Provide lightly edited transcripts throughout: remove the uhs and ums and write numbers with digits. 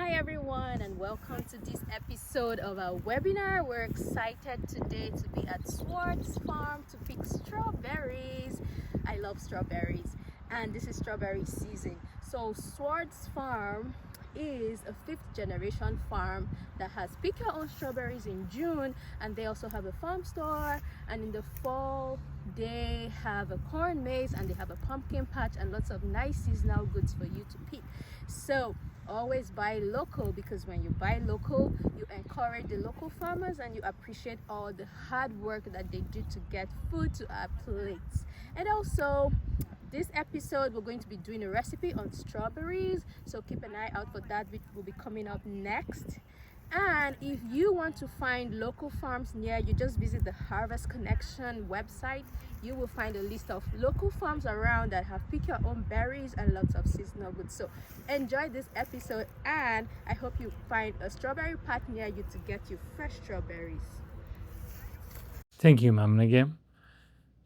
Hi everyone, and welcome to this episode of our webinar. We're excited today to be at Swartz Farm to pick strawberries. I love strawberries, and this is strawberry season. So Swartz Farm is a fifth generation farm that has pick your own strawberries in June, and they also have a farm store, and in the fall they have a corn maze and they have a pumpkin patch and lots of nice seasonal goods for you to pick. So always buy local, because when you buy local you encourage the local farmers and you appreciate all the hard work that they do to get food to our plates. And also, this episode we're going to be doing a recipe on strawberries, so keep an eye out for that, which will be coming up next. And if you want to find local farms near you, just visit the Harvest Connection website. You will find a list of local farms around that have pick your own berries and lots of seasonal goods. So enjoy this episode, and I hope you find a strawberry patch near you to get you fresh strawberries. Thank you, Ma'am Nagim.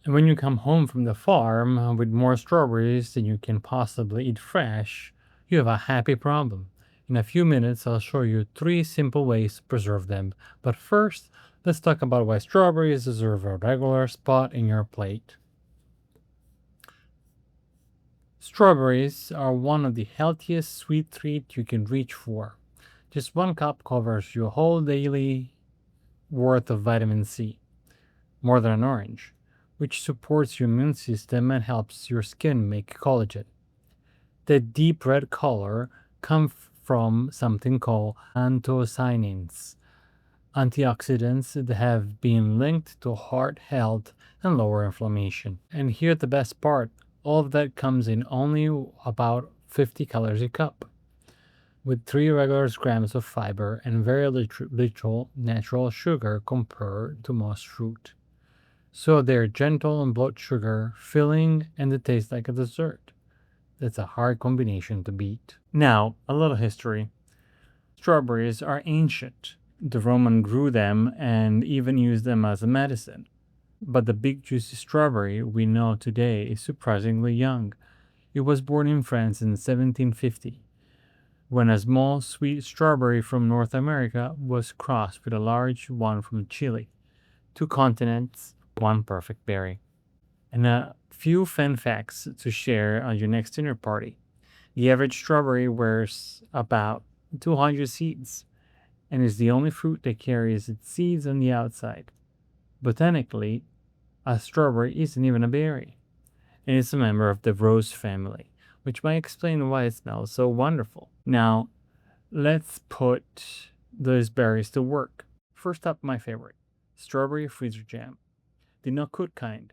And when you come home from the farm with more strawberries than you can possibly eat fresh, you have a happy problem. In a few minutes, I'll show you 3 simple ways to preserve them. But first, let's talk about why strawberries deserve a regular spot in your plate. Strawberries are one of the healthiest sweet treats you can reach for. Just 1 cup covers your whole daily worth of vitamin C, more than an orange, which supports your immune system and helps your skin make collagen. The deep red color comes from something called anthocyanins, antioxidants that have been linked to heart health and lower inflammation. And here's the best part, all of that comes in only about 50 calories a cup, with 3 regular grams of fiber and very little natural sugar compared to most fruit. So they're gentle on blood sugar, filling, and they taste like a dessert. That's a hard combination to beat. Now, a little history. Strawberries are ancient. The Romans grew them and even used them as a medicine. But the big juicy strawberry we know today is surprisingly young. It was born in France in 1750, when a small sweet strawberry from North America was crossed with a large one from Chile. 2 continents, 1 perfect berry. And a few fun facts to share on your next dinner party. The average strawberry wears about 200 seeds and is the only fruit that carries its seeds on the outside. Botanically, a strawberry isn't even a berry, and it's a member of the rose family, which might explain why it smells so wonderful. Now, let's put those berries to work. First up, my favorite, strawberry freezer jam, the no-cook kind.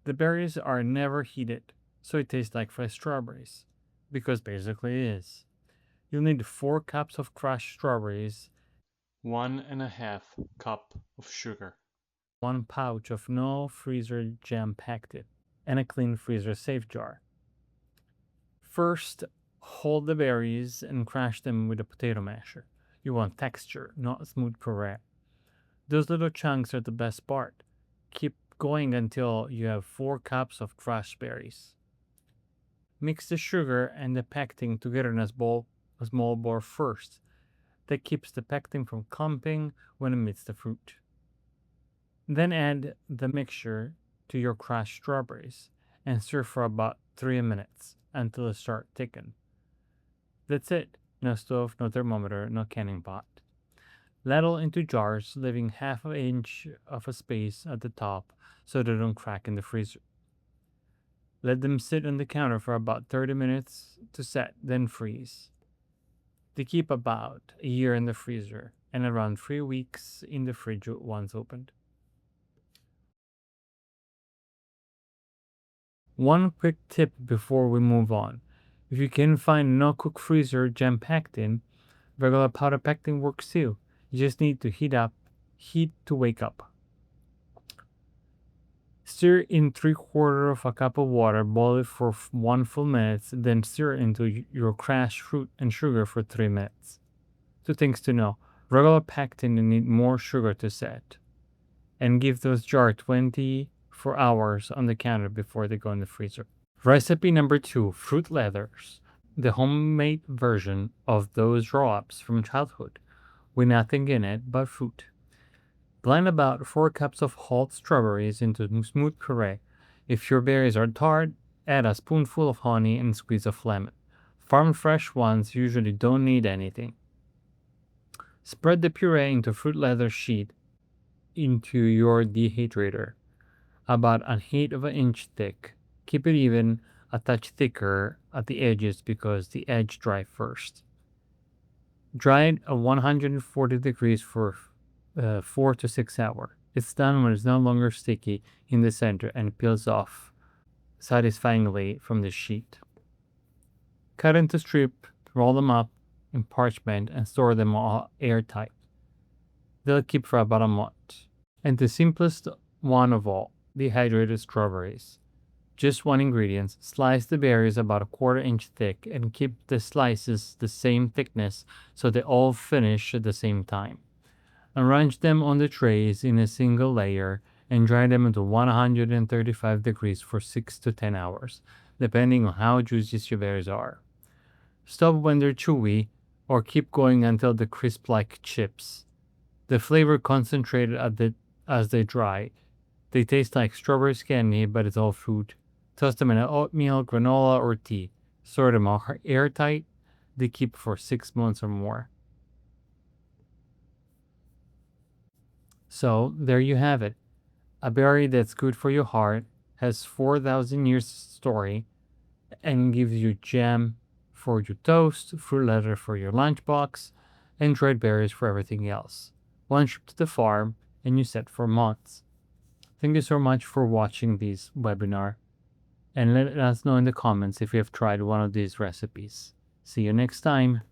The berries are never heated, so it tastes like fresh strawberries, because basically it is. You'll need 4 cups of crushed strawberries, 1.5 cup of sugar, 1 pouch of no freezer jam packed in, and a clean freezer safe jar. First, hold the berries and crush them with a potato masher. You want texture, not smooth puree. Those little chunks are the best part. Keep going until you have 4 cups of crushed berries. Mix the sugar and the pectin together in a small bowl first. That keeps the pectin from clumping when it meets the fruit. Then add the mixture to your crushed strawberries and stir for about 3 minutes until it starts thicken. That's it. No stove, no thermometer, no canning pot. Ladle into jars, leaving half an inch of a space at the top so they don't crack in the freezer. Let them sit on the counter for about 30 minutes to set, then freeze. They keep about a year in the freezer and around 3 weeks in the fridge once opened. One quick tip before we move on. If you can find no-cook freezer jam pectin, regular powder pectin works too. You just need to heat to wake up. Stir in 3/4 of a cup of water, boil it for 1 full minute, then stir into your crushed fruit and sugar for 3 minutes. 2 things to know. Regular pectin need more sugar to set. And give those jars 24 hours on the counter before they go in the freezer. Recipe number 2, fruit leathers. the homemade version of those roll ups from childhood, with nothing in it but fruit. Blend about 4 cups of whole strawberries into smooth puree. If your berries are tart, add a spoonful of honey and squeeze of lemon. Farm fresh ones usually don't need anything. Spread the puree into fruit leather sheet into your dehydrator, about an eighth of an inch thick. Keep it even, a touch thicker at the edges because the edge dry first. Dry it at 140 degrees for 4 to 6 hours. It's done when it's no longer sticky in the center and peels off satisfyingly from the sheet. Cut into strip, roll them up in parchment, and store them all airtight. They'll keep for about a month. And the simplest one of all, dehydrated strawberries. Just one ingredient. Slice the berries about a quarter-inch thick and keep the slices the same thickness so they all finish at the same time. Arrange them on the trays in a single layer and dry them at 135 degrees for 6 to 10 hours, depending on how juicy your berries are. Stop when they're chewy or keep going until they're crisp like chips. The flavor concentrated as they dry. They taste like strawberry candy, but it's all fruit. Toast them in oatmeal, granola, or tea. Store them airtight. They keep for 6 months or more. So there you have it. A berry that's good for your heart, has 4,000 years story, and gives you jam for your toast, fruit leather for your lunchbox, and dried berries for everything else. One trip to the farm, and you set for months. Thank you so much for watching this webinar, and let us know in the comments if you have tried one of these recipes. See you next time.